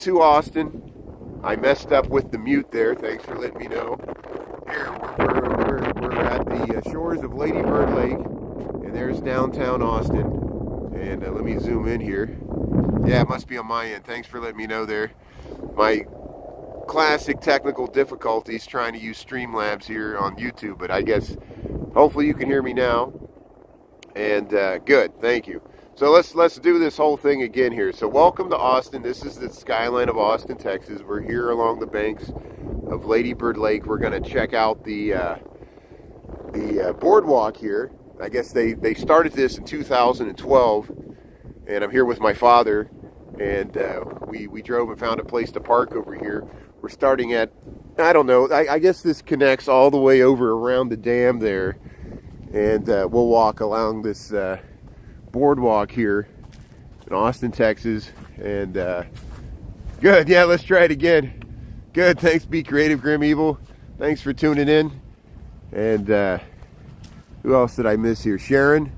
to Austin. I messed up with the mute there. Thanks for letting me know. Here, we're at the shores of Lady Bird Lake, and there's downtown Austin. And let me zoom in here. Yeah, it must be on my end. Thanks for letting me know there. My classic technical difficulties trying to use Streamlabs here on YouTube, but I guess hopefully you can hear me now. And good, thank you. So let's do this whole thing again here. So welcome to Austin. This is the skyline of Austin, Texas. We're here along the banks of Lady Bird Lake. We're going to check out the boardwalk here. I guess they started this in 2012, and I'm here with my father, and we drove and found a place to park over here. We're starting at, I don't know, I guess this connects all the way over around the dam there, and we'll walk along this boardwalk here in Austin, Texas. And good, yeah, let's try it again. Good, thanks, Be Creative, Grim Evil. Thanks for tuning in. And who else did I miss here? Sharon,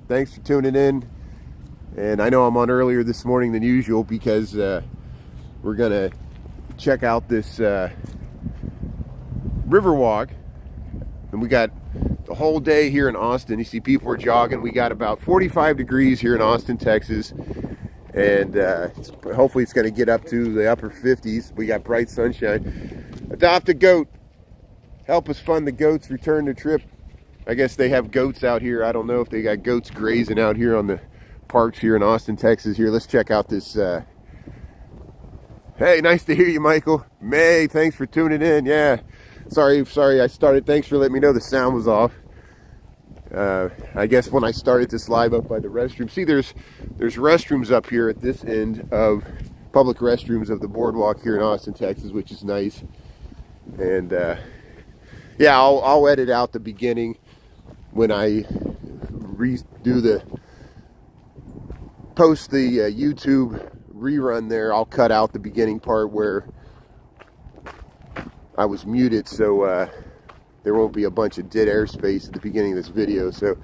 thanks for tuning in. And I know I'm on earlier this morning than usual because we're gonna check out this Riverwalk, and we got the whole day here in Austin. You see people are jogging. We got about 45 degrees here in Austin, Texas, and hopefully it's going to get up to the upper 50s. We got bright sunshine. Adopt a goat. Help us fund the goats' return to trip. I guess they have goats out here. I don't know if they got goats grazing out here on the parks here in Austin, Texas. Here, let's check out this. Hey, nice to hear you, Michael. May, thanks for tuning in. Yeah. Sorry, I started. Thanks for letting me know the sound was off. I guess when I started this live up by the restroom. See, there's restrooms up here at this end of public restrooms of the boardwalk here in Austin, Texas, which is nice. And yeah, I'll edit out the beginning when I post the YouTube rerun there. I'll cut out the beginning part where I was muted, so there won't be a bunch of dead airspace at the beginning of this video. So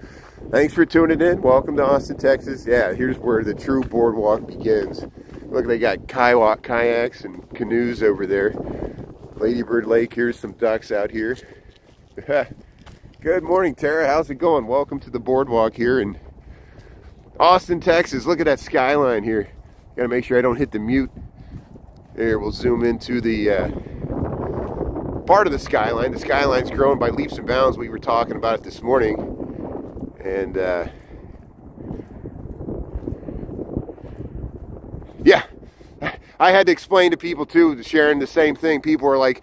thanks for tuning in. Welcome to Austin, Texas. Yeah, here's where the true boardwalk begins. Look, they got kayaks and canoes over there. Lady Bird Lake. Here's some ducks out here. Good morning, Tara. How's it going? Welcome to the boardwalk here in Austin, Texas. Look at that skyline here. Gotta make sure I don't hit the mute. There, we'll zoom into the part of the skyline. The skyline's growing by leaps and bounds. We were talking about it this morning. And yeah, I had to explain to people too, sharing the same thing. People are like,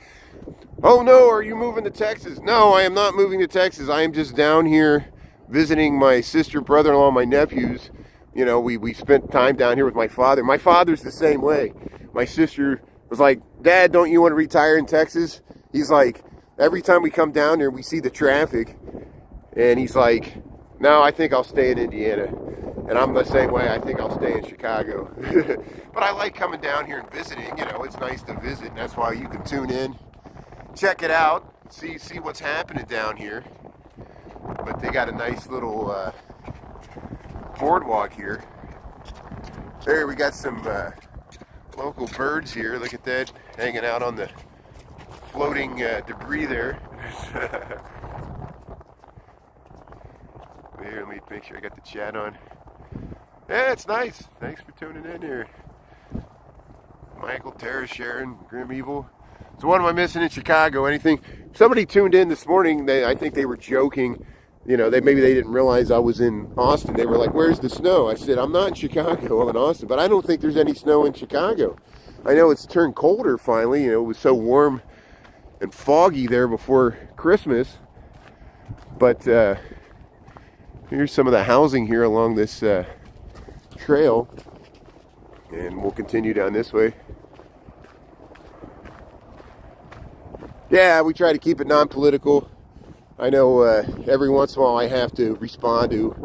oh no, are you moving to Texas? No, I am not moving to Texas. I am just down here visiting my sister, brother-in-law, my nephews. You know, we spent time down here with my father. My father's the same way. My sister was like, Dad, don't you want to retire in Texas? He's like, every time we come down here, we see the traffic. And he's like, no, I think I'll stay in Indiana. And I'm the same way. I think I'll stay in Chicago. But I like coming down here and visiting. You know, it's nice to visit. And that's why you can tune in, check it out, see what's happening down here. But they got a nice little boardwalk here. There, we got some local birds here. Look at that, hanging out on the floating debris there. Here, let me make sure I got the chat on. Yeah, it's nice. Thanks for tuning in here. Michael, Tara, Sharon, Grim Evil. So what am I missing in Chicago? Anything? Somebody tuned in this morning. I think they were joking. You know, maybe they didn't realize I was in Austin. They were like, where's the snow? I said, I'm not in Chicago, I'm in Austin. But I don't think there's any snow in Chicago. I know it's turned colder finally. You know, it was so warm and foggy there before Christmas. But here's some of the housing here along this trail. And we'll continue down this way. Yeah, we try to keep it non-political. I know every once in a while I have to respond to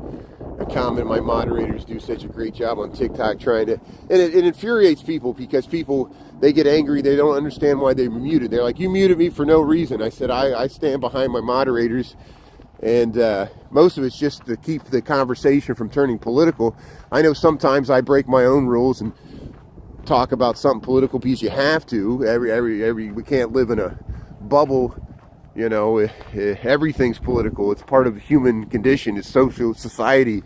a comment. My moderators do such a great job on TikTok trying to, and it infuriates people because people, they get angry. They don't understand why they were muted. They're like, you muted me for no reason. I said, I stand behind my moderators, and most of it's just to keep the conversation from turning political. I know sometimes I break my own rules and talk about something political because you have to. We can't live in a bubble. You know, everything's political. It's part of the human condition. It's social society,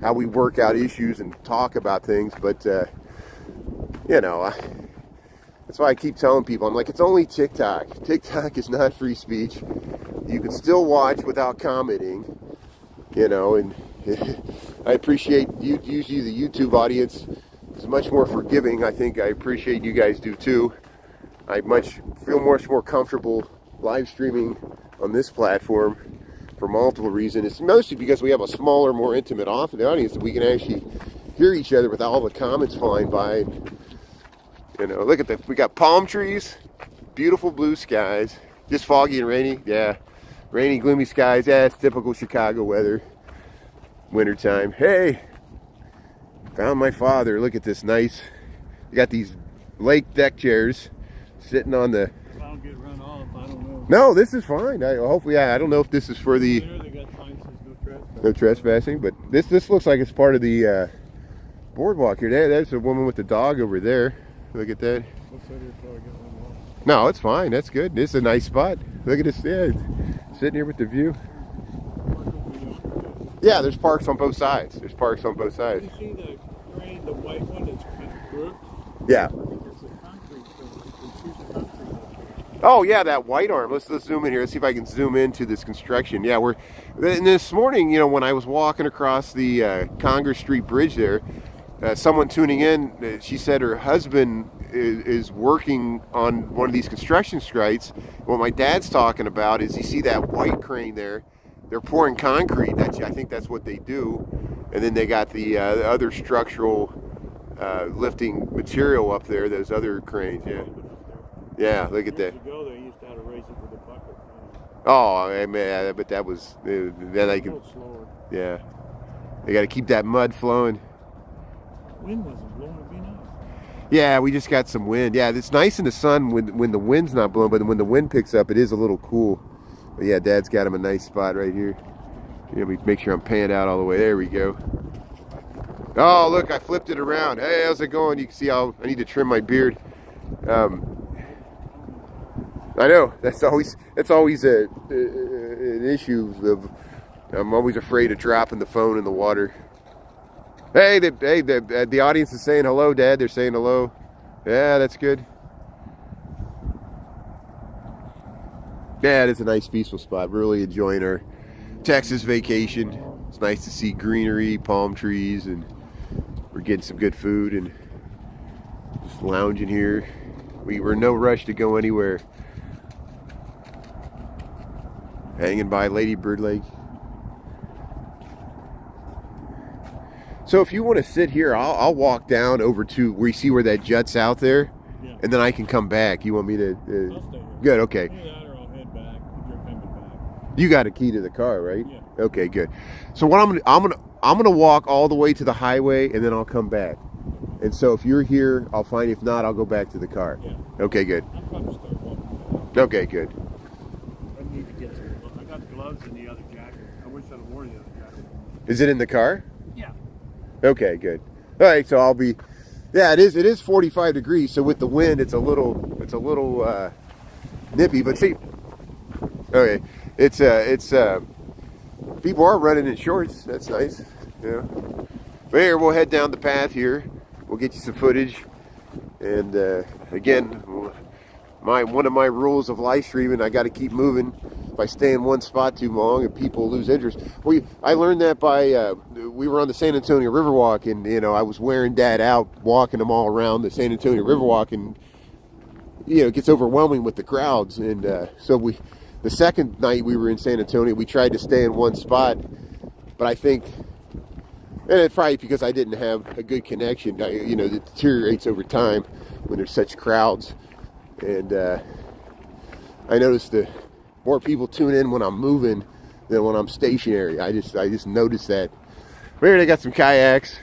how we work out issues and talk about things. But, you know, that's why I keep telling people, I'm like, it's only TikTok. TikTok is not free speech. You can still watch without commenting, you know, and I appreciate usually the YouTube audience is much more forgiving. I think I appreciate you guys do too. I feel much more comfortable live streaming on this platform for multiple reasons. It's mostly because we have a smaller, more intimate audience that we can actually hear each other without all the comments flying by. You know, look at that. We got palm trees, beautiful blue skies, just foggy and rainy. Yeah, rainy, gloomy skies. Yeah, it's typical Chicago weather, wintertime. Hey, found my father. Look at this nice. You got these lake deck chairs sitting on the. If I don't get run off, I don't know. No, this is fine. Hopefully, I don't know if this is for the. There they got signs that says no trespassing. No trespassing, but this looks like it's part of the boardwalk here. There's a woman with the dog over there. Look at that. Looks like they're trying to get one off. No, it's fine. That's good. This is a nice spot. Look at this. Yeah, sitting here with the view. Yeah, there's parks on both sides. There's parks on both sides. You see the crane, the white one that's kind of crooked? Yeah. It's a concrete, so it's used concrete. Oh yeah, that white arm. Let's zoom in here. Let's see if I can zoom into this construction. Yeah, and this morning, you know, when I was walking across the Congress Street Bridge there, someone tuning in, she said her husband is working on one of these construction sites. What my dad's talking about is, you see that white crane there? They're pouring concrete. I think that's what they do. And then they got the other structural lifting material up there. Those other cranes. Yeah. Yeah. Look at that. Years ago, they used to have to raise it with a bucket. Oh, man, but that was then I can. Slower. Yeah. They got to keep that mud flowing. Wind wasn't blowing, it'd be nice. Yeah, we just got some wind. Yeah, it's nice in the sun when the wind's not blowing, but when the wind picks up, it is a little cool. But yeah, Dad's got him a nice spot right here. Let me make sure I'm panned out all the way. There we go. Oh, look, I flipped it around. Hey, how's it going? You can see how I need to trim my beard. I know that's always an issue. I'm always afraid of dropping the phone in the water. Hey, the audience is saying hello, Dad. They're saying hello. Yeah, that's good. Yeah, it is a nice, peaceful spot. Really enjoying our Texas vacation. It's nice to see greenery, palm trees, and we're getting some good food and just lounging here. We're in no rush to go anywhere. Hanging by Lady Bird Lake. So if you want to sit here, I'll walk down over to where you see where that juts out there, yeah, and then I can come back. You want me to? I'll stay here. Good. Okay. Either that or I'll head back if you're coming back. You got a key to the car, right? Yeah. Okay. Good. So what I'm gonna walk all the way to the highway and then I'll come back. And so if you're here, I'll find you. If not, I'll go back to the car. Yeah. Okay. Good. I'm probably start walking back. Okay. Good. I need to get some. I got gloves in the other jacket. I wish I'd worn the other jacket. Is it in the car? Yeah. Okay, good. All right, so I'll be. Yeah, it is 45 degrees. So with the wind, it's a little nippy. But see, okay, it's people are running in shorts. That's nice. Yeah. But here, we'll head down the path here. We'll get you some footage. And again, one of my rules of live streaming, I got to keep moving. If I stay in one spot too long and people lose interest. I learned that by, we were on the San Antonio Riverwalk, and, you know, I was wearing Dad out, walking them all around the San Antonio Riverwalk, and, you know, it gets overwhelming with the crowds. And so the second night we were in San Antonio, we tried to stay in one spot, but I think, and it's probably because I didn't have a good connection. You know, it deteriorates over time when there's such crowds. And I noticed the more people tune in when I'm moving than when I'm stationary. I just noticed that. But here they got some kayaks,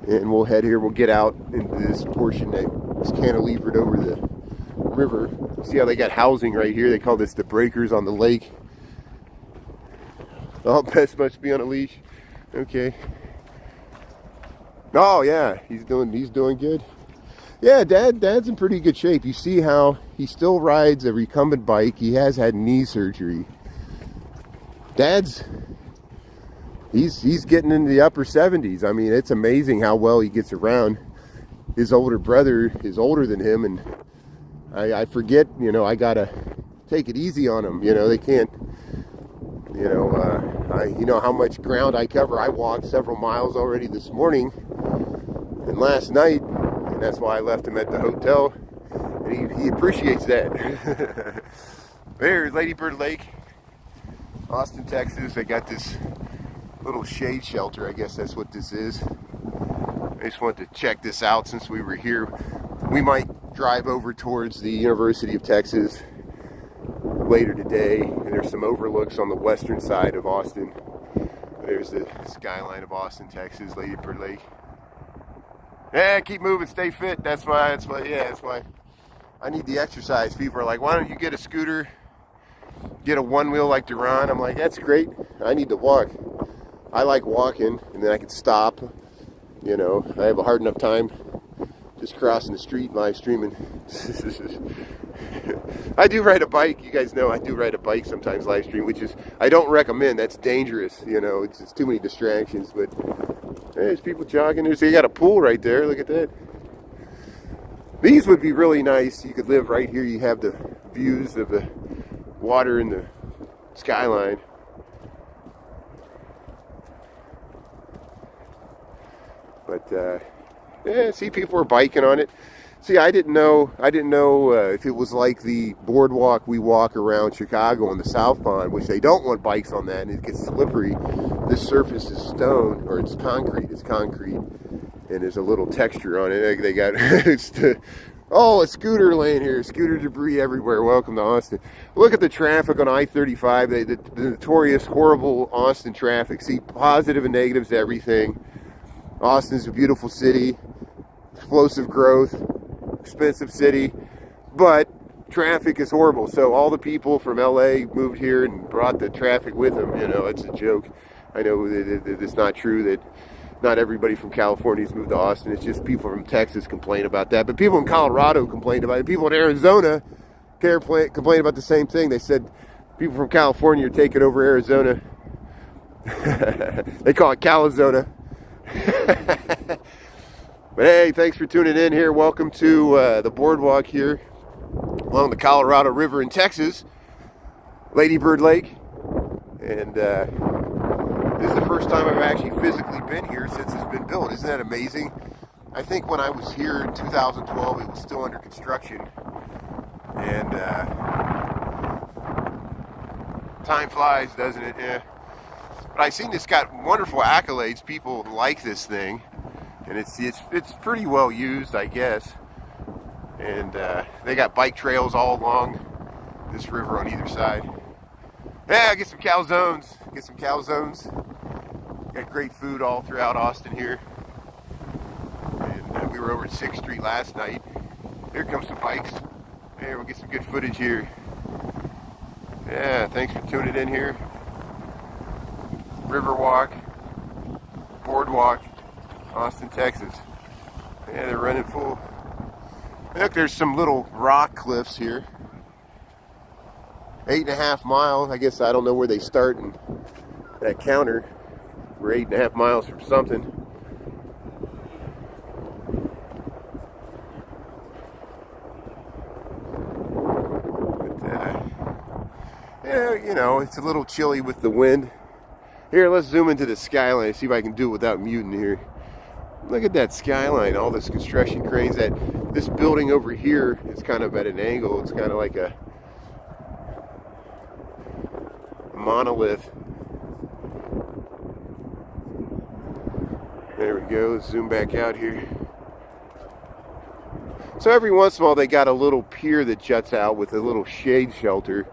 and we'll head here. We'll get out into this portion that's cantilevered over the river. See how they got housing right here? They call this the breakers on the lake. All pets must be on a leash. Okay. Oh yeah, he's doing good. Yeah, Dad's in pretty good shape. You see how he still rides a recumbent bike. He has had knee surgery. He's getting into the upper 70s. I mean, it's amazing how well he gets around. His older brother is older than him, and I forget, I gotta take it easy on him. They can't, how much ground I cover. I walked several miles already this morning and last night, and that's why I left him at the hotel, and he appreciates that. There's Lady Bird Lake, Austin, Texas. They got this little shade shelter. I guess that's what this is. I just wanted to check this out since we were here. We might drive over towards the University of Texas later today, and there's some overlooks on the western side of Austin. There's the skyline of Austin, Texas, Lady Bird Lake. Yeah, keep moving, stay fit. That's why I need the exercise. People are like, why don't you get a scooter, get a one wheel like Duran? I'm like, that's great. I need to walk. I like walking, and then I can stop. I have a hard enough time just crossing the street and live streaming. I do ride a bike. You guys know I do ride a bike sometimes, live stream, which is, I don't recommend. That's dangerous. It's too many distractions. But hey, there's people jogging. You got a pool right there. Look at that. These would be really nice. You could live right here. You have the views of the water and the skyline. But yeah, see, people are biking on it. See, I didn't know if it was like the boardwalk we walk around Chicago on the South Pond, which they don't want bikes on that, and it gets slippery. This surface is stone, or it's concrete. It's concrete, and there's a little texture on it. They got a scooter lane here. Scooter debris everywhere. Welcome to Austin. Look at the traffic on I-35. The notorious, horrible Austin traffic. See, positive and negatives to everything. Austin's a beautiful city, explosive growth, expensive city, but traffic is horrible. So all the people from LA moved here and brought the traffic with them. It's a joke. I know that it's not true that not everybody from California's moved to Austin. It's just people from Texas complain about that. But people in Colorado complain about it. People in Arizona complain about the same thing. They said people from California are taking over Arizona. They call it Calizona. But hey, thanks for tuning in here. Welcome to the boardwalk here along the Colorado River in Texas, Lady Bird Lake. And this is the first time I've actually physically been here since it's been built. Isn't that amazing? I think when I was here in 2012, it was still under construction. And time flies, doesn't it? Yeah. But I've seen this got wonderful accolades. People like this thing, and it's pretty well used, I guess. And they got bike trails all along this river on either side. Yeah, get some calzones. Got great food all throughout Austin here. And we were over at 6th Street last night. Here comes some bikes. Here, we'll get some good footage here. Yeah, thanks for tuning in here. Riverwalk, Boardwalk, Austin, Texas. Yeah, they're running full. Look, there's some little rock cliffs here. 8.5 miles. I guess I don't know where they start in that counter. We're 8.5 miles from something. But, yeah, it's a little chilly with the wind. Here, let's zoom into the skyline, see if I can do it without muting here. Look at that skyline, all this construction cranes. This building over here is kind of at an angle. It's kind of like a monolith. There we go, let's zoom back out here. So every once in a while they got a little pier that juts out with a little shade shelter.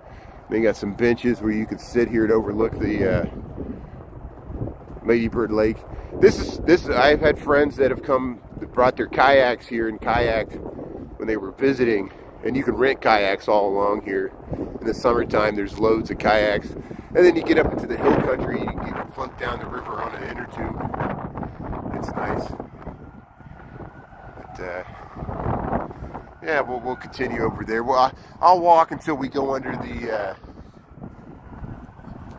They got some benches where you could sit here to overlook the Lady Bird Lake. I've had friends that have brought their kayaks here and kayaked when they were visiting, and you can rent kayaks all along here. In the summertime, there's loads of kayaks, and then you get up into the hill country, you can float down the river on an inner tube. It's nice. yeah, we'll continue over there. Well, I'll walk until we go under the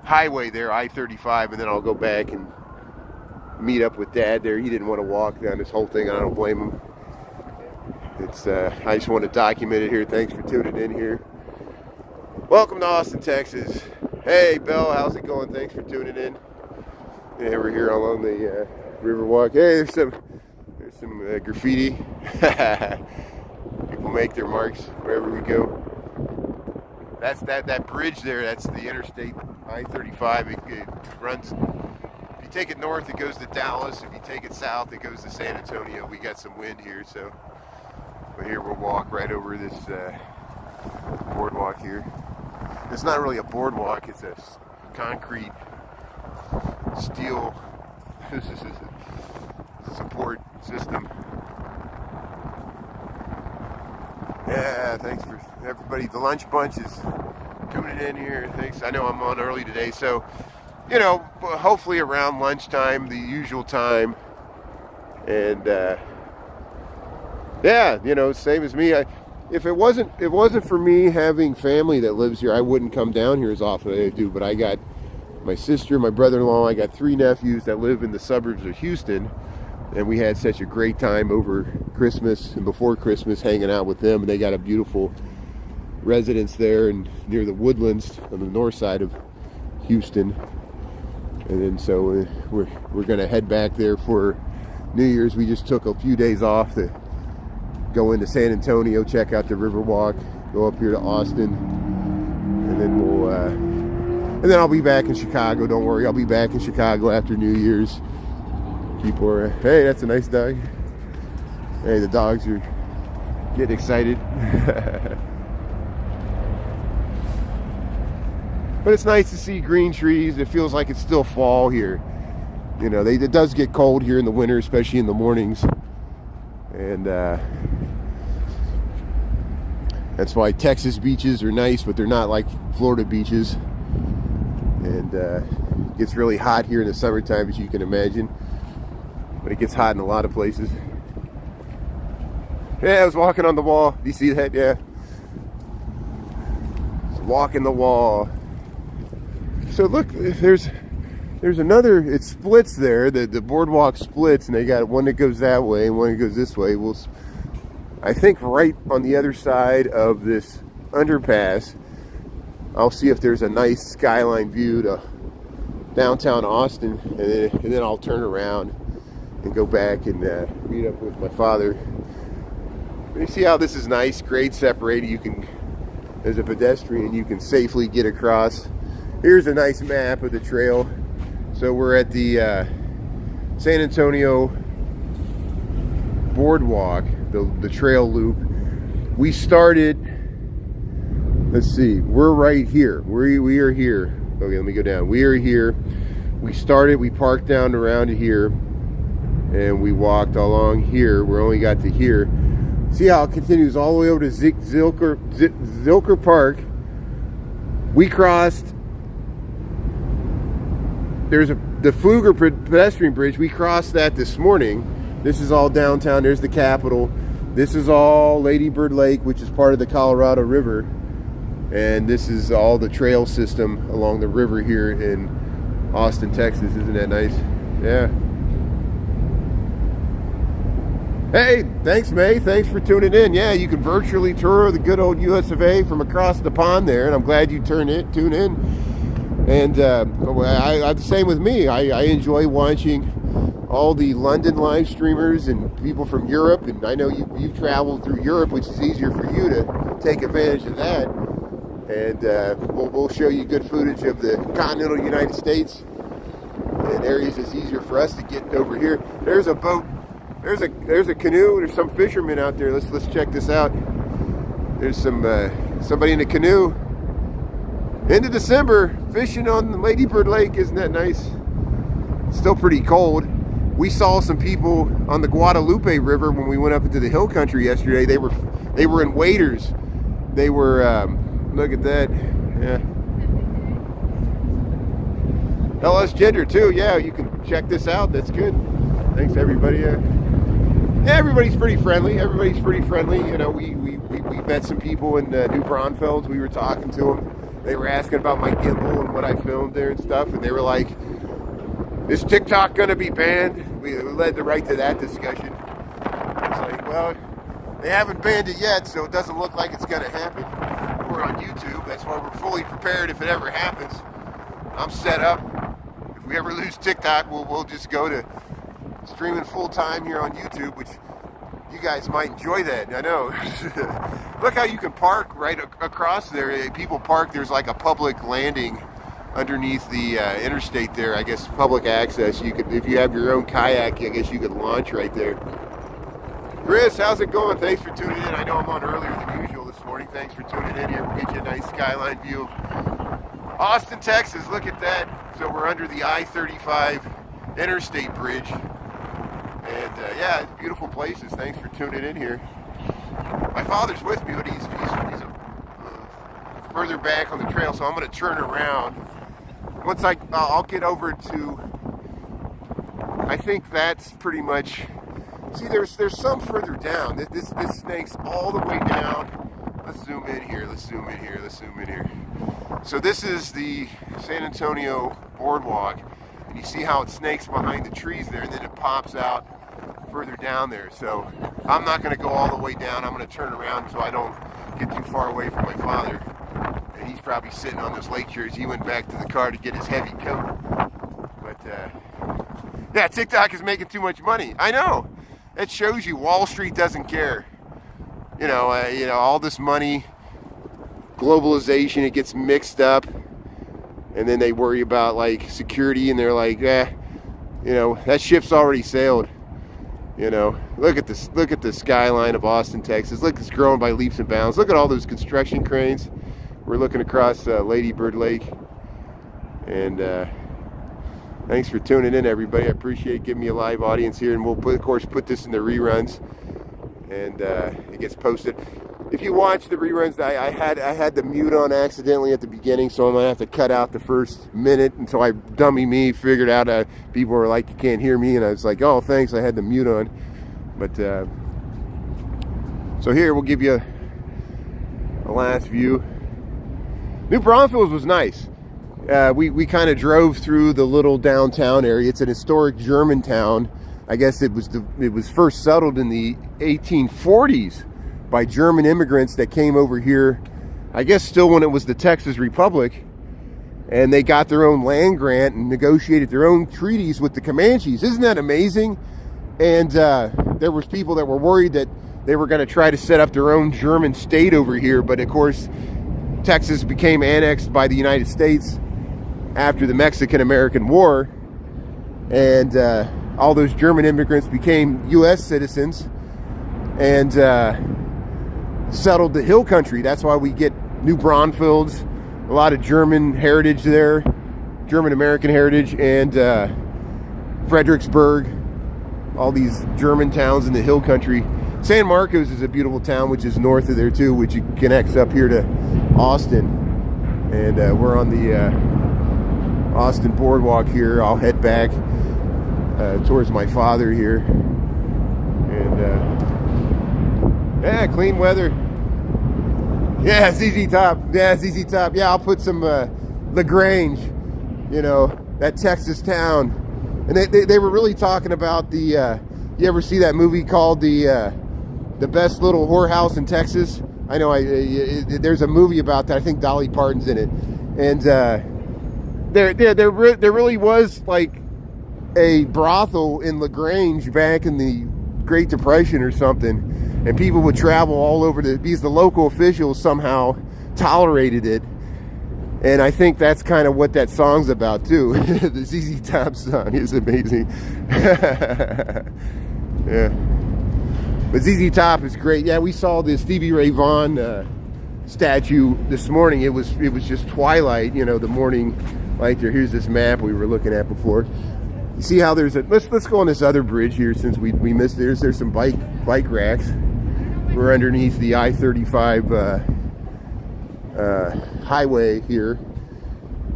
highway there, I-35, and then I'll go back and meet up with Dad there. He didn't want to walk down this whole thing, and I don't blame him. It's I just want to document it here. Thanks for tuning in here. Welcome to Austin, Texas. Hey, Belle, how's it going? Thanks for tuning in. Yeah, we're here along the Riverwalk. Hey, there's some graffiti. People make their marks wherever we go. That's that bridge there. That's the interstate I-35. It runs. If you take it north, it goes to Dallas. If you take it south, it goes to San Antonio. We got some wind here, so but here we'll walk right over this boardwalk here. It's not really a boardwalk. It's a concrete steel support system. Yeah, thanks for everybody. The lunch bunch is tuning in here. Thanks. I know I'm on early today, so you know, hopefully around lunchtime, the usual time. And yeah, you know, same as me. If it wasn't for me having family that lives here, I wouldn't come down here as often as I do. But I got my sister, my brother-in-law, I got 3 nephews that live in the suburbs of Houston, and we had such a great time over Christmas and before Christmas hanging out with them. And they got a beautiful residence there and near the Woodlands on the north side of Houston. And then so we're gonna head back there for New Year's. We just took a few days off to go into San Antonio, check out the Riverwalk, go up here to Austin, and then then I'll be back in Chicago. Don't worry, I'll be back in Chicago after New Year's. People are, hey, that's a nice dog. Hey, the dogs are getting excited. But it's nice to see green trees. It feels like it's still fall here. You know, it does get cold here in the winter, especially in the mornings. And that's why Texas beaches are nice, but they're not like Florida beaches. And it gets really hot here in the summertime, as you can imagine. But it gets hot in a lot of places. Yeah, I was walking on the wall. Do you see that? Yeah. Just walking the wall. So look, there's another, it splits there, the boardwalk splits, and they got one that goes that way and one that goes this way. Well, I think right on the other side of this underpass, I'll see if there's a nice skyline view to downtown Austin, and then I'll turn around and go back and meet up with my father. You see how this is nice, grade separated. You can, as a pedestrian, you can safely get across. Here's a nice map of the trail. So we're at the San Antonio Boardwalk, the trail loop. We started, let's see, we're right here. We are here. Okay, let me go down. We are here. We parked down around here, and we walked along here. We only got to here. See how it continues all the way over to Zilker Park. We crossed. There's the Pfluger pedestrian bridge. We crossed that this morning. This is all downtown. There's the Capitol. This is all Lady Bird Lake, which is part of the Colorado River. And this is all the trail system along the river here in Austin, Texas. Isn't that nice? Yeah. Hey, thanks, May. Thanks for tuning in. Yeah, you can virtually tour the good old US of A from across the pond there, and I'm glad you tune in. And the same with me. I enjoy watching all the London live streamers and people from Europe, and I know you've traveled through Europe, which is easier for you to take advantage of that. And we'll show you good footage of the continental United States and areas that's easier for us to get over here. There's a boat. There's a canoe. There's some fishermen out there. Let's check this out. There's somebody in a canoe. End of December, fishing on Lady Bird Lake. Isn't that nice? It's still pretty cold. We saw some people on the Guadalupe River when we went up into the hill country yesterday. They were in waders. They were look at that. Yeah. LS Gender too. Yeah, you can check this out. That's good. Thanks everybody. Yeah, everybody's pretty friendly. Everybody's pretty friendly. You know, we met some people in New Braunfels. We were talking to them. They were asking about my gimbal and what I filmed there and stuff, and they were like, "Is TikTok going to be banned?" We led right to that discussion. It's like, well, they haven't banned it yet, so it doesn't look like it's going to happen. We're on YouTube. That's why we're fully prepared if it ever happens. I'm set up. If we ever lose TikTok, we'll just go to streaming full time here on YouTube, which you guys might enjoy that. I know. Look how you can park right across there. People park. There's like a public landing underneath the interstate there. I guess public access. You could, if you have your own kayak, I guess you could launch right there. Chris, how's it going? Thanks for tuning in. I know I'm on earlier than usual this morning. Thanks for tuning in here. We'll get you a nice skyline view of Austin, Texas. Look at that. So we're under the I-35 interstate bridge. And yeah, it's beautiful places. Thanks for tuning in here. My father's with me, but he's further back on the trail, so I'm going to turn around. Once I'll get over to, I think that's pretty much. See, there's some further down. This snakes all the way down. Let's zoom in here. Let's zoom in here. Let's zoom in here. So this is the San Antonio Boardwalk, and you see how it snakes behind the trees there, and then it pops out further down there. So I'm not going to go all the way down. I'm going to turn around so I don't get too far away from my father. And he's probably sitting on those lake chairs. He went back to the car to get his heavy coat. But yeah, TikTok is making too much money. I know. It shows you Wall Street doesn't care. You know, all this money, globalization, it gets mixed up, and then they worry about like security, and they're like, that ship's already sailed. You know, look at this. Look at the skyline of Austin, Texas. Look, it's growing by leaps and bounds. Look at all those construction cranes. We're looking across Lady Bird Lake, and thanks for tuning in, everybody. I appreciate giving me a live audience here, and we'll of course put this in the reruns, and it gets posted. If you watch the reruns, I had the mute on accidentally at the beginning, so I'm gonna have to cut out the first minute until I dummy me figured out people were like, you can't hear me, and I was like, oh thanks, I had the mute on. But so here we'll give you a last view. New Braunfels was nice. We kind of drove through the little downtown area. It's an historic German town. I guess it was first settled in the 1840s by German immigrants that came over here, I guess still when it was the Texas Republic, and they got their own land grant and negotiated their own treaties with the Comanches. Isn't that amazing? And there was people that were worried that they were going to try to set up their own German state over here, but of course Texas became annexed by the United States after the Mexican-American War, and all those German immigrants became U.S. citizens and settled the hill country. That's why we get New Braunfels, a lot of German heritage there, German-American heritage, and Fredericksburg, all these German towns in the hill country. San Marcos is a beautiful town, which is north of there too, which connects up here to Austin. And we're on the Austin Boardwalk here. I'll head back towards my father here. And yeah, clean weather. Yeah, ZZ Top. Yeah, ZZ Top. Yeah, I'll put some LaGrange, that Texas town. And they were really talking about the, you ever see that movie called the Best Little Whorehouse in Texas? I know there's a movie about that. I think Dolly Parton's in it. And there really was like a brothel in LaGrange back in the Great Depression or something. And people would travel all over because the local officials somehow tolerated it. And I think that's kind of what that song's about too. The ZZ Top song is amazing. Yeah. But ZZ Top is great. Yeah, we saw the Stevie Ray Vaughan statue this morning. It was just twilight, the morning light there. Here's this map we were looking at before. You see how there's let's go on this other bridge here since we missed there's some bike racks. We're underneath the I-35 highway here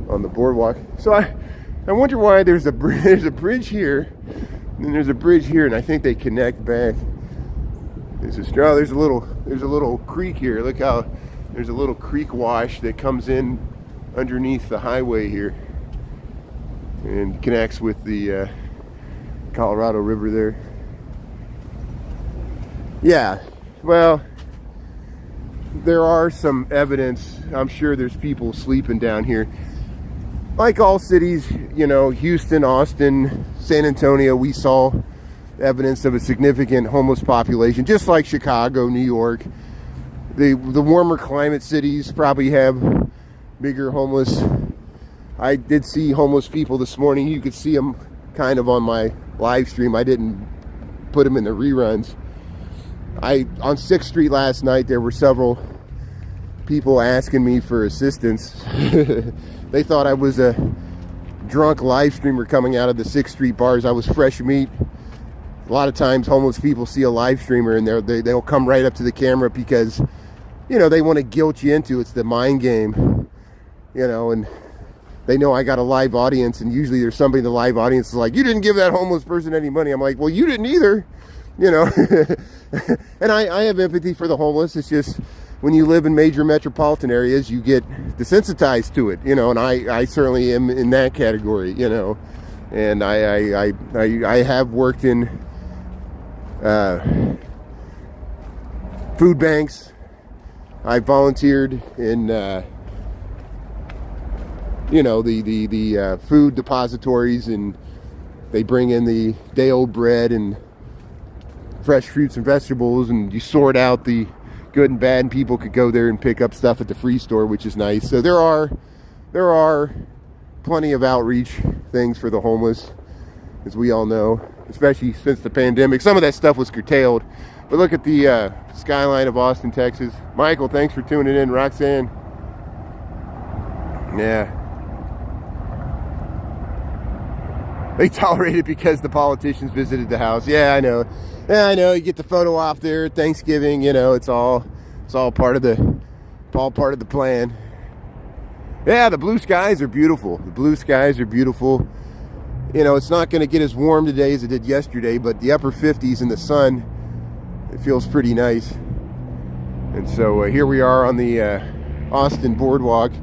on the boardwalk. So I wonder why there's a bridge here, and then there's a bridge here, and I think they connect back. There's there's a little creek here. Look how there's a little creek wash that comes in underneath the highway here and connects with the Colorado River there. Yeah, well, there are some evidence. I'm sure there's people sleeping down here. Like all cities, you know, Houston, Austin, San Antonio, we saw evidence of a significant homeless population, just like Chicago, New York. The warmer climate cities probably have bigger homeless. I did see homeless people this morning. You could see them kind of on my live stream. I didn't put them in the reruns. On 6th Street last night, there were several people asking me for assistance. They thought I was a drunk live streamer coming out of the 6th Street bars. I was fresh meat. A lot of times homeless people see a live streamer and they'll come right up to the camera because, you know, they want to guilt you into it's the mind game, you know, and they know I got a live audience, and usually there's somebody in the live audience that's like, you didn't give that homeless person any money. I'm like, well, you didn't either, you know. And I have empathy for the homeless. It's just when you live in major metropolitan areas, you get desensitized to it, you know, and I certainly am in that category, you know. And I have worked in food banks. I volunteered in you know, the food depositories, and they bring in the day-old bread and fresh fruits and vegetables, and you sort out the good and bad, and people could go there and pick up stuff at the free store, which is nice. So there are plenty of outreach things for the homeless, as we all know, especially since the pandemic. Some of that stuff was curtailed, but look at the skyline of Austin, Texas. Michael, thanks for tuning in. Roxanne, yeah, they tolerate it because the politicians visited the house. Yeah, I know. Yeah, I know. You get the photo op there at Thanksgiving. You know, it's all part of the plan. Yeah, the blue skies are beautiful. The blue skies are beautiful. You know, it's not going to get as warm today as it did yesterday, but the upper 50s in the sun, it feels pretty nice. And so here we are on the Austin Boardwalk,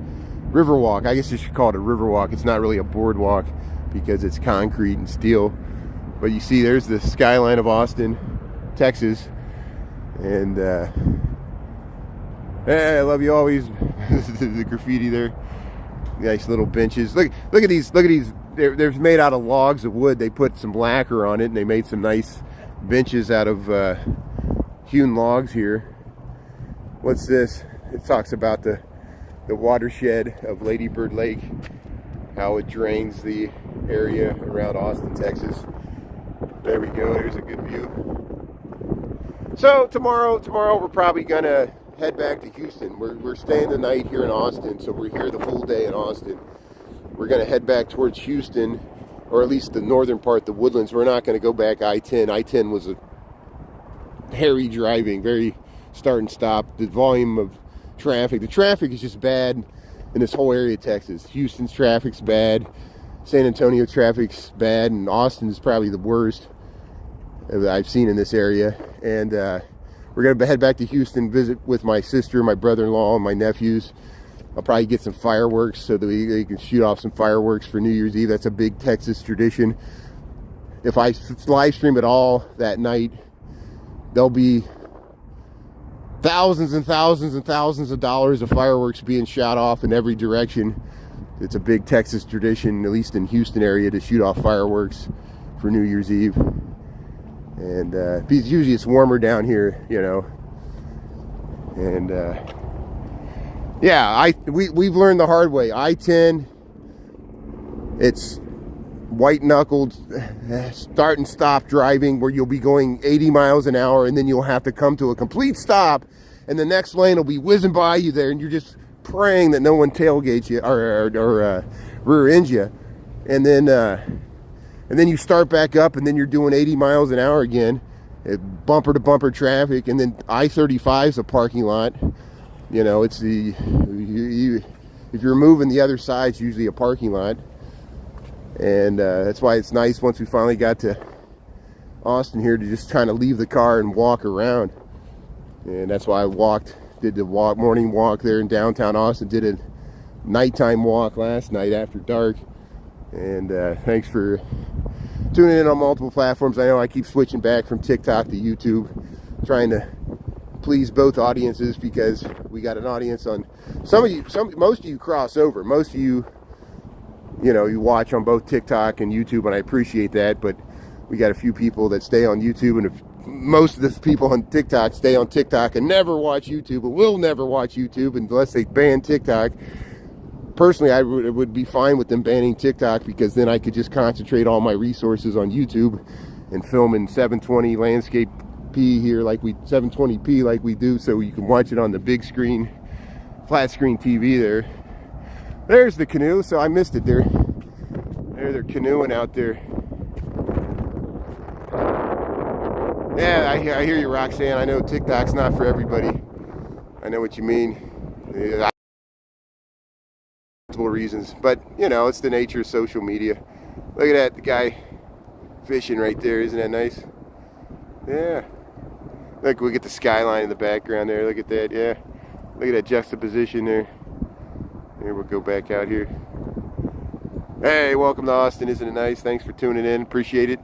Riverwalk. I guess you should call it a Riverwalk. It's not really a boardwalk because it's concrete and steel. But you see, there's the skyline of Austin, Texas. And hey, I love you always. The graffiti there. Nice little benches. Look at these. They're made out of logs of wood. They put some lacquer on it, and they made some nice benches out of hewn logs here. What's this? It talks about the watershed of Lady Bird Lake, how it drains the area around Austin, Texas. There we go. There's a good view. So tomorrow we're probably gonna head back to Houston. We're staying the night here in Austin, so we're here the full day in Austin. We're gonna head back towards Houston, or at least the northern part, the Woodlands. We're not gonna go back I-10. I-10 was a hairy driving, very start and stop. The volume of traffic. The traffic is just bad in this whole area of Texas. Houston's traffic's bad. San Antonio traffic's bad, and Austin is probably the worst that I've seen in this area. And we're going to head back to Houston, visit with my sister, my brother-in-law, and my nephews. I'll probably get some fireworks so that they can shoot off some fireworks for New Year's Eve. That's a big Texas tradition. If I live stream at all that night, there'll be thousands and thousands and thousands of dollars of fireworks being shot off in every direction. It's a big Texas tradition, at least in Houston area, to shoot off fireworks for New Year's Eve. And because usually it's warmer down here, you know. And yeah, we've learned the hard way. I-10, it's white-knuckled start and stop driving where you'll be going 80 miles an hour, and then you'll have to come to a complete stop, and the next lane will be whizzing by you there, and you're just praying that no one tailgates you or rear ends you. And then you start back up, and then you're doing 80 miles an hour again, bumper to bumper traffic. And then I-35 is a parking lot. You know, it's if you're moving the other side, it's usually a parking lot. And that's why it's nice once we finally got to Austin here to just kind of leave the car and walk around. And that's why I did the morning walk there in downtown Austin, did a nighttime walk last night after dark. And thanks for tuning in on multiple platforms. I know I keep switching back from TikTok to YouTube, trying to please both audiences, because we got an audience on most of you cross over. Most of you, you watch on both TikTok and YouTube, and I appreciate that. But we got a few people that stay on YouTube, and most of the people on TikTok stay on TikTok and never watch YouTube, but will never watch YouTube unless they ban TikTok. Personally, I would be fine with them banning TikTok, because then I could just concentrate all my resources on YouTube and film in 720 landscape here, 720p like we do, so you can watch it on the big screen, flat screen TV there. There's the canoe, so I missed it there. They're canoeing out there. Yeah, I hear you, Roxanne. I know TikTok's not for everybody. I know what you mean. Multiple reasons, but it's the nature of social media. Look at that, the guy fishing right there. Isn't that nice? Yeah. Look, we get the skyline in the background there. Look at that. Yeah. Look at that juxtaposition there. Here, we'll go back out here. Hey, welcome to Austin. Isn't it nice? Thanks for tuning in. Appreciate it.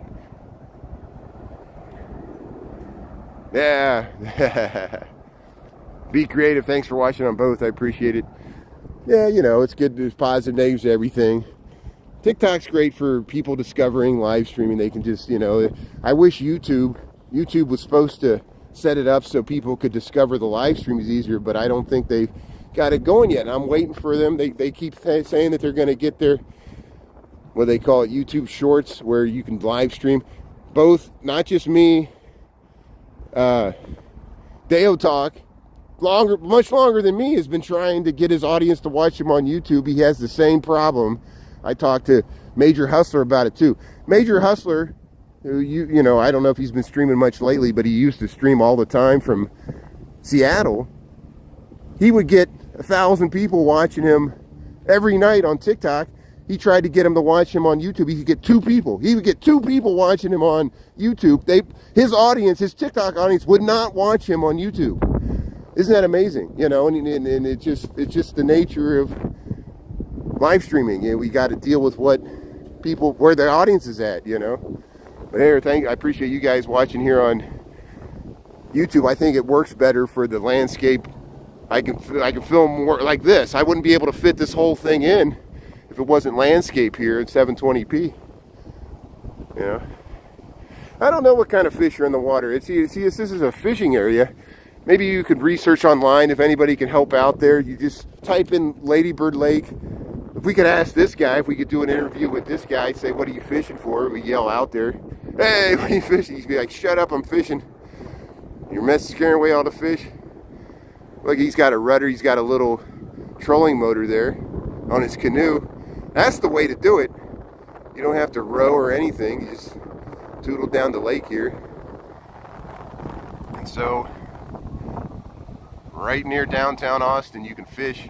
Yeah. Be creative. Thanks for watching on both. I appreciate it. Yeah, it's good. There's positive, negatives to everything. TikTok's great for people discovering live streaming. They can just, I wish YouTube was supposed to set it up so people could discover the live streams easier, but I don't think they've got it going yet. And I'm waiting for them. They keep saying that they're going to get their, what they call it, YouTube Shorts, where you can live stream. Both, not just me, Deo Talk, much longer than me, has been trying to get his audience to watch him on YouTube. He has the same problem. I talked to Major Hustler about it too. Major Hustler, who I don't know if he's been streaming much lately, but he used to stream all the time from Seattle. He would get 1,000 people watching him every night on TikTok. He tried to get him to watch him on YouTube. He could get 2 people. He would get 2 people watching him on YouTube. His audience, his TikTok audience, would not watch him on YouTube. Isn't that amazing? And it's just the nature of live streaming. We got to deal with where the audience is at. But here, I appreciate you guys watching here on YouTube. I think it works better for the landscape. I can film more like this. I wouldn't be able to fit this whole thing in if it wasn't landscape here at 720p. I don't know what kind of fish are in the water. This is a fishing area. Maybe you could research online if anybody can help out there. You just type in Ladybird Lake. If we could ask this guy, if we could do an interview with this guy, say, what are you fishing for? We yell out there, hey, what are you fishing? He'd be like, shut up, I'm fishing. You're scaring away all the fish. Look, he's got a rudder. He's got a little trolling motor there on his canoe. That's the way to do it. You don't have to row or anything. You just tootle down the lake here. And so, right near downtown Austin, you can fish.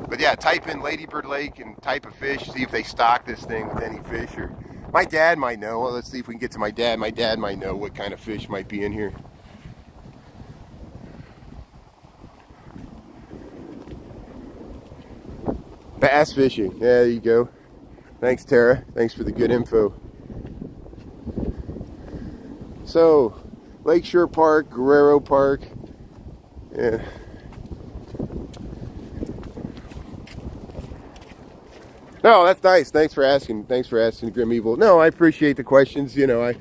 But yeah, type in Ladybird Lake and type of fish, see if they stock this thing with any fish. Or my dad might know. Well, let's see if we can get to my dad. My dad might know what kind of fish might be in here. Bass fishing. Yeah, there you go. Thanks, Tara. Thanks for the good info. So, Lakeshore Park, Guerrero Park. Yeah. No, that's nice. Thanks for asking. Thanks for asking, Grim Evil. No, I appreciate the questions. I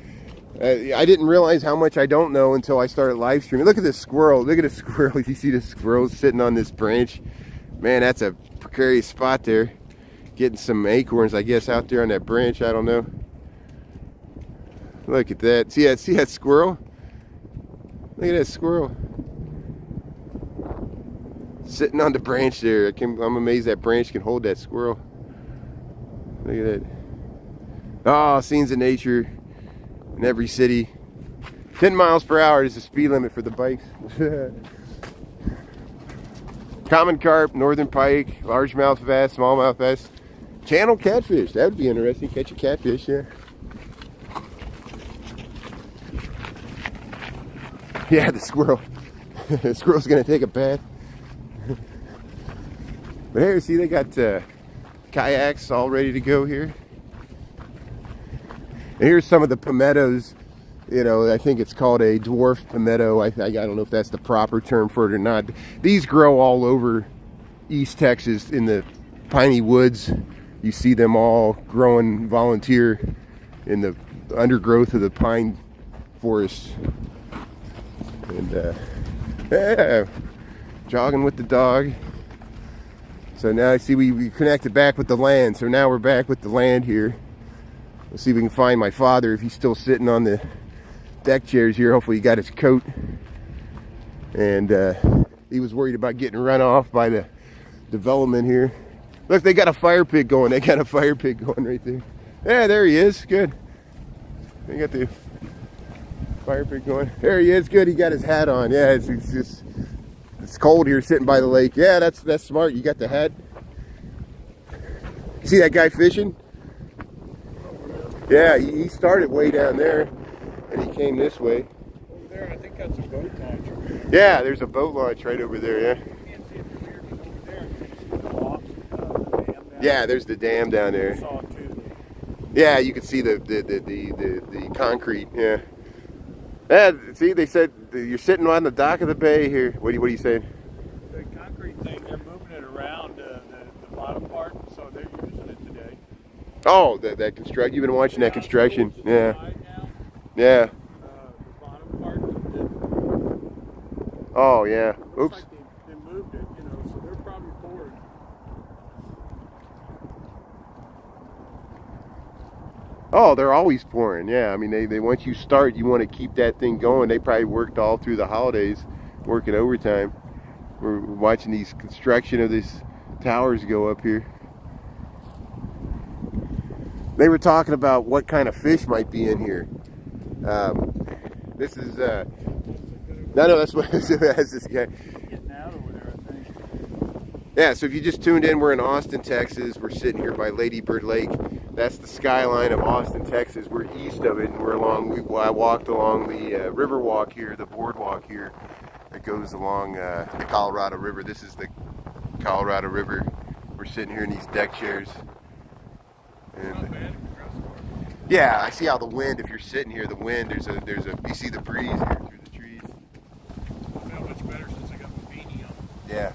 didn't realize how much I don't know until I started live streaming. Look at this squirrel. Look at this squirrel. You see this squirrel sitting on this branch? Man, that's a precarious spot there. Getting some acorns, I guess, out there on that branch. I don't know. Look at that. See that squirrel? Look at that squirrel. Sitting on the branch there. I'm amazed that branch can hold that squirrel. Look at that. Oh, scenes of nature in every city. 10 miles per hour is the speed limit for the bikes. Common carp, northern pike, largemouth bass, smallmouth bass, channel catfish. That would be interesting. Catch a catfish, yeah. Yeah, the squirrel. The squirrel's gonna take a bath. But here, see, they got kayaks all ready to go here. And here's some of the palmettos. You know, I think it's called a dwarf palmetto. I don't know if that's the proper term for it or not. These grow all over East Texas in the piney woods. You see them all growing volunteer in the undergrowth of the pine forest. And yeah, jogging with the dog. So now I see we connected back with the land. So now we're back with the land here. Let's see if we can find my father, if he's still sitting on the deck chairs here. Hopefully he got his coat. And he was worried about getting run off by the development here. Look, they got a fire pit going. They got a fire pit going right there. Yeah, there he is. Good. They got the fire pit going. There he is. Good. He got his hat on. Yeah, it's cold here sitting by the lake. Yeah, that's smart. You got the hat. You see that guy fishing? Yeah, he started way down there and he came this way. Over there, I think that's a boat launch. Yeah, there's a boat launch right over there, yeah. You can't see it from here, but over there, you can see the lock, the dam down Yeah, there's the dam down there. I saw it too. Yeah, you can see the concrete, yeah. Yeah, see, they said you're sitting on the dock of the bay here. What are you saying? The concrete thing, they're moving it around the bottom part, so they're using it today. Oh, that construct. You've been watching that construction. Yeah. Now, Yeah. the bottom part, Oh, yeah. looks Oops. like they moved it, you know, so they're probably bored. Oh, they're always pouring. Yeah, I mean, they once you start, you want to keep that thing going. They probably worked all through the holidays, working overtime. We're watching these construction of these towers go up here. They were talking about what kind of fish might be in here. This is no, that's what that's this guy. Getting out over there, I think. Yeah, so if you just tuned in, we're in Austin, Texas. We're sitting here by Lady Bird Lake. That's the skyline of Austin, Texas. We're east of it, and I walked along the river walk here, the boardwalk here, that goes along the Colorado River. This is the Colorado River. We're sitting here in these deck chairs. And, yeah, I see how the wind, if you're sitting here, the wind, you see the breeze here through the trees. I feel much better since I got my beanie on. Yeah.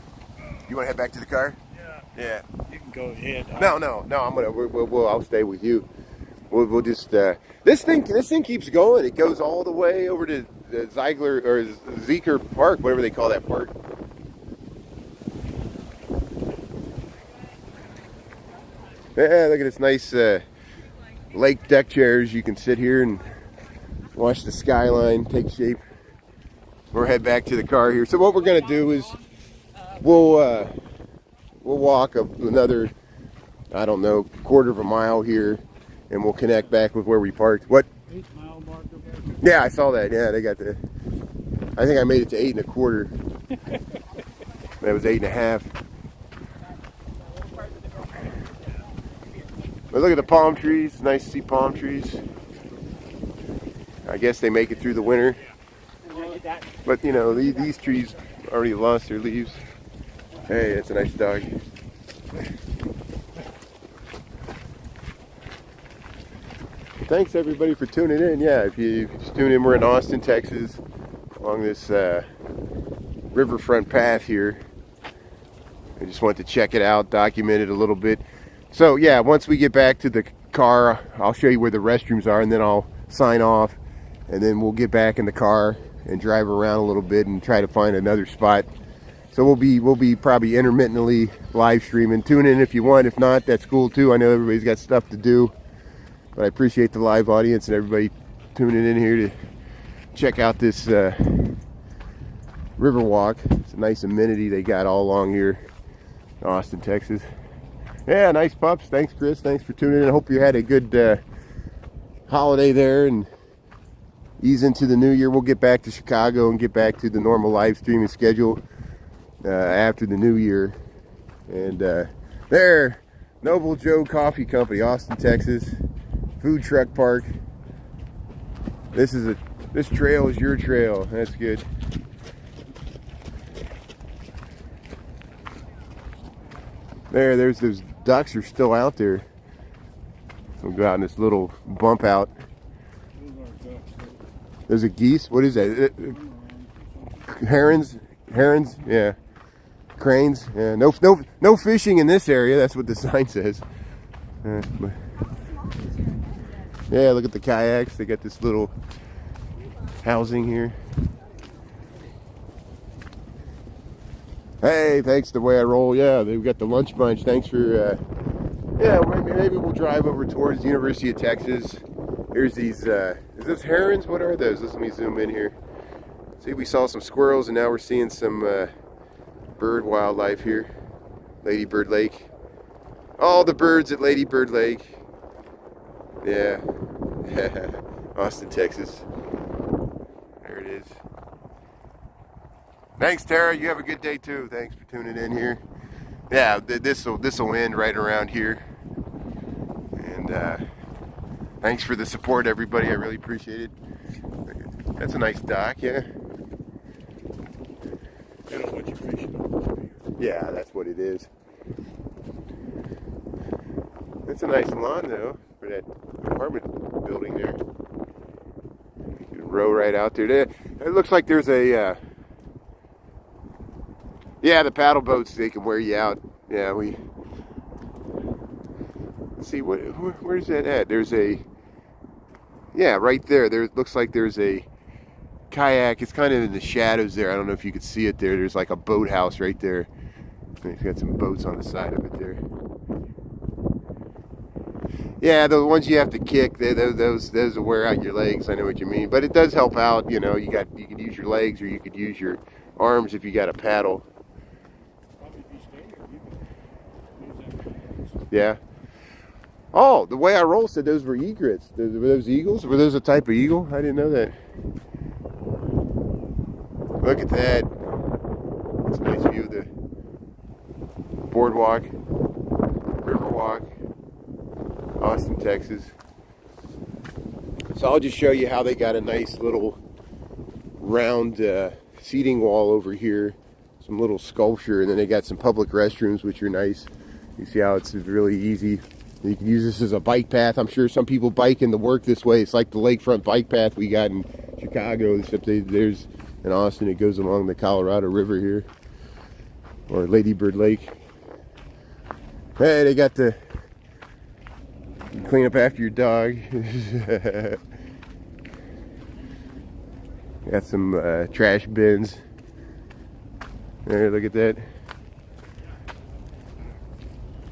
You want to head back to the car? Yeah. Yeah. You can go ahead. No, I'll stay with you. We'll just, this thing keeps going. It goes all the way over to Ziegler, or Zeker Park, whatever they call that park. Yeah, look at this nice lake deck chairs. You can sit here and watch the skyline take shape. We'll head back to the car here. So what we're gonna do is we'll walk another, I don't know, quarter of a mile here, and we'll connect back with where we parked. What? 8 mile mark over there. Yeah, I saw that. Yeah, they got I think I made it to 8 1/4. That was 8 1/2. But look at the palm trees. Nice to see palm trees. I guess they make it through the winter. But you know, these trees already lost their leaves. Hey, that's a nice dog. Thanks everybody for tuning in. Yeah, if you just tune in, we're in Austin, Texas, along this riverfront path here. I just wanted to check it out, document it a little bit. So yeah, once we get back to the car, I'll show you where the restrooms are, and then I'll sign off, and then we'll get back in the car and drive around a little bit and try to find another spot. So we'll be probably intermittently live streaming. Tune in if you want. If not, that's cool too. I know everybody's got stuff to do, but I appreciate the live audience and everybody tuning in here to check out this river walk. It's a nice amenity they got all along here in Austin, Texas. Yeah, nice pups. Thanks, Chris. Thanks for tuning in. I hope you had a good holiday there and ease into the new year. We'll get back to Chicago and get back to the normal live streaming schedule after the new year. And there, Noble Joe Coffee Company, Austin, Texas, food truck park. This trail is your trail. That's good. There's those ducks are still out there. We'll go out in this little bump out. There's a geese. What is that? Herons? Herons? Yeah. Cranes? Yeah. No fishing in this area. That's what the sign says. Yeah, look at the kayaks. They got this little housing here. Hey, thanks the way I roll. Yeah, they've got the lunch bunch. Thanks for, yeah, maybe we'll drive over towards the University of Texas. Here's these, is this herons? What are those? Let me zoom in here. See, we saw some squirrels and now we're seeing some bird wildlife here. Lady Bird Lake. All the birds at Lady Bird Lake. Yeah. Austin, Texas. There it is. Thanks, Tara. You have a good day too. Thanks for tuning in here. Yeah, this will end right around here. And thanks for the support, everybody. I really appreciate it. That's a nice dock, yeah. That's what you're fishing. Yeah, that's what it is. It's a nice lawn though for that apartment building there. You can row right out there. It looks like there's a yeah, the paddle boats, they can wear you out. Yeah, let's see, where's that at? There's yeah, right there. There, it looks like there's a kayak. It's kind of in the shadows there. I don't know if you could see it there. There's like a boathouse right there. It's got some boats on the side of it there. Yeah, the ones you have to kick, those will wear out your legs. I know what you mean, but it does help out. You know, you can use your legs or you could use your arms if you got a paddle. Yeah. Oh, the way I roll said those were egrets. Were those eagles? Were those a type of eagle? I didn't know that. Look at that. That's a nice view of the Boardwalk, Riverwalk, Austin, Texas. So I'll just show you how they got a nice little round seating wall over here. Some little sculpture, and then they got some public restrooms, which are nice. You see how it's really easy. You can use this as a bike path. I'm sure some people bike into work this way. It's like the lakefront bike path we got in Chicago, except there's in Austin, it goes along the Colorado River here, or Lady Bird Lake. Hey, they got the, you can clean up after your dog. Got some trash bins. There, look at that.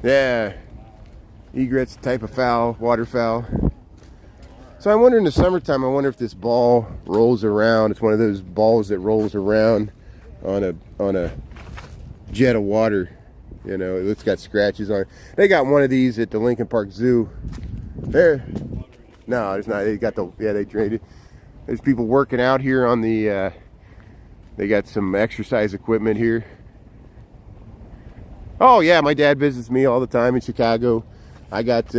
Yeah, egret's a type of fowl, waterfowl. So I wonder in the summertime, I wonder if this ball rolls around. It's one of those balls that rolls around on a jet of water. You know, it's got scratches on it. They got one of these at the Lincoln Park Zoo. There. No, there's not. They got the, yeah, they drained it. There's people working out here on the, they got some exercise equipment here. Oh yeah, my dad visits me all the time in Chicago. I got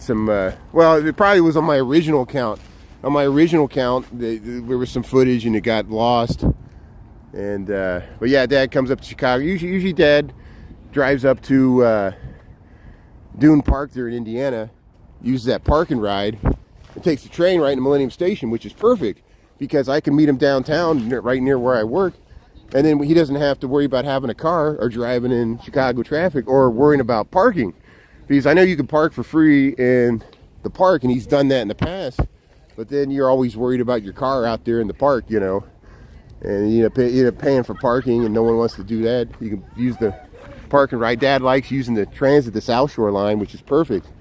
some, well, it probably was on my original account. On my original account, there was some footage and it got lost. And, but yeah, Dad comes up to Chicago. Usually Dad drives up to Dune Park there in Indiana, uses that park and ride, and takes the train right into Millennium Station, which is perfect because I can meet him downtown right near where I work. And then he doesn't have to worry about having a car or driving in Chicago traffic or worrying about parking. Because I know you can park for free in the park, and he's done that in the past. But then you're always worried about your car out there in the park, you know. And you end up paying for parking, and no one wants to do that. You can use the park and ride. Dad likes using the transit, the South Shore line, which is perfect. And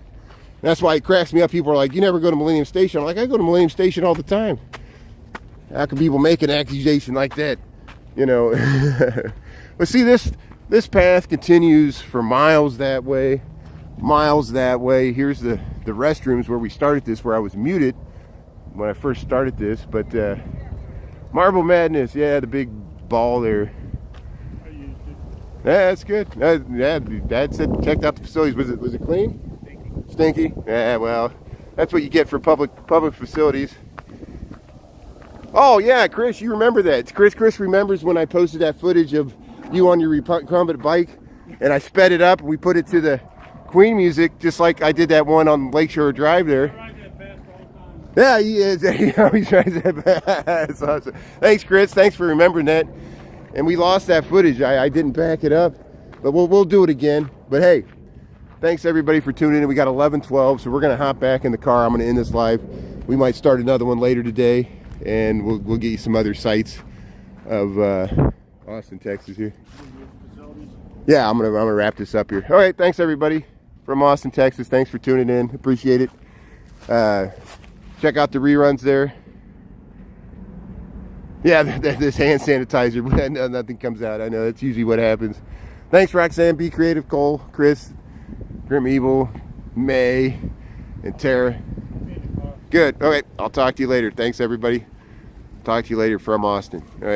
that's why it cracks me up. People are like, you never go to Millennium Station. I'm like, I go to Millennium Station all the time. How can people make an accusation like that? You know. But see, this path continues for miles that way. Miles that way. Here's the restrooms where we started this, where I was muted when I first started this. But Marble Madness, yeah, the big ball there. Yeah, that's good. Yeah, Dad said checked out the facilities. Was it clean? Stinky. Yeah, well, that's what you get for public facilities. Oh yeah, Chris, you remember that? Chris remembers when I posted that footage of you on your recumbent bike, and I sped it up. And we put it to the Queen music, just like I did that one on Lakeshore Drive there. Yeah, he is. He always tries that fast. That's awesome. Thanks, Chris. Thanks for remembering that. And we lost that footage. I didn't back it up, but we'll do it again. But hey, thanks everybody for tuning in. We got 11:12, so we're gonna hop back in the car. I'm gonna end this live. We might start another one later today, and we'll get you some other sights of Austin, Texas here. Yeah, I'm gonna wrap this up here. All right, thanks everybody from Austin, Texas. Thanks for tuning in. Appreciate it. Check out the reruns there. Yeah, this hand sanitizer, nothing comes out. I know that's usually what happens. Thanks, Roxanne, Be Creative, Cole, Chris, Grim Evil, May, and Tara. Good. All right, I'll talk to you later. Thanks, everybody. Talk to you later from Austin. All right.